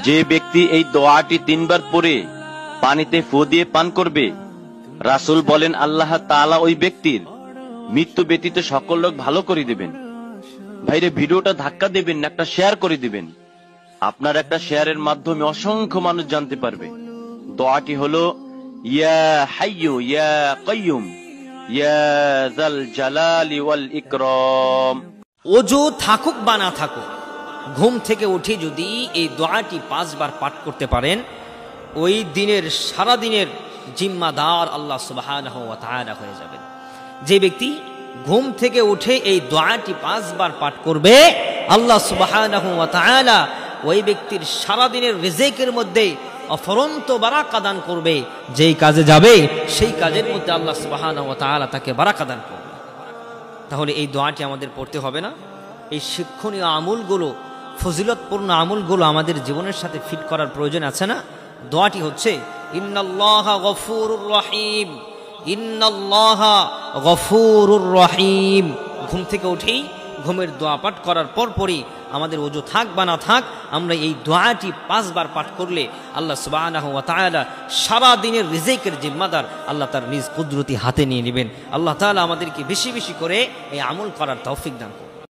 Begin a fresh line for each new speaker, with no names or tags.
যে ব্যক্তি এই দোয়াটি 3 বার পড়ে পানিতে ফু দিয়ে পান করবে, রাসূল বলেন আল্লাহ তাআলা ওই ব্যক্তির মৃত্যু ব্যতীত সকল লোক ভালো করে দিবেন। ভাইরে, ভিডিওটা ধাক্কা দেবেন না, একটা শেয়ার করে দিবেন। আপনার একটা শেয়ারের মাধ্যমে অসংখ্য মানুষ জানতে পারবে। দোয়াটি হলো ইয়া হাইয়ু ইয়া কাইয়ুম ইয়া যাল জালালি ওয়াল ইকরাম।
ওযু থাকুক বা না থাকুক, ঘুম থেকে উঠে যদি এই দোয়াটি 5 বার পাঠ করতে পারেন, ওই দিনের সারা দিনের জিম্মাদার আল্লাহ সুবহানাহু ওয়া তাআলা হয়ে যাবেন। যে ব্যক্তি ঘুম থেকে উঠে এই দোয়াটি 5 বার পাঠ করবে, আল্লাহ সুবহানাহু ওয়া তাআলা ওই ব্যক্তির সারা দিনের রিজিকের মধ্যে অফরন্ত বারাকা দান করবে। যেই কাজে যাবে সেই কাজের মধ্যে আল্লাহ সুবহানাহু ওয়া তাআলা তাকে বারাকা দান করবে। তাহলে এই দোয়াটি আমাদের পড়তে হবে না? এই শিক্ষণীয় আমলগুলো, ফজিলতপূর্ণ আমলগুলো আমাদের জীবনের সাথে ফিট করার প্রয়োজন আছে না? দোয়াটি হচ্ছে ইন্নাল্লাহা গফুরুর রহিম, ইন্নাল্লাহা গফুরুর রহিম। ঘুম থেকে উঠেই ঘুমের দোয়া পাঠ করার পরপরই আমাদের ওযু থাক বা না থাক, আমরা এই দোয়াটি 5 বার পাঠ করলে আল্লাহ সুবহানাহু ওয়া তাআলা সারা দিনের রিজিকের জিম্মাদার আল্লাহ তার নিজ কুদরতি হাতে নিয়ে নেবেন। আল্লাহ তাআলা আমাদেরকে বেশি বেশি করে এই আমল করার তৌফিক দান করুন।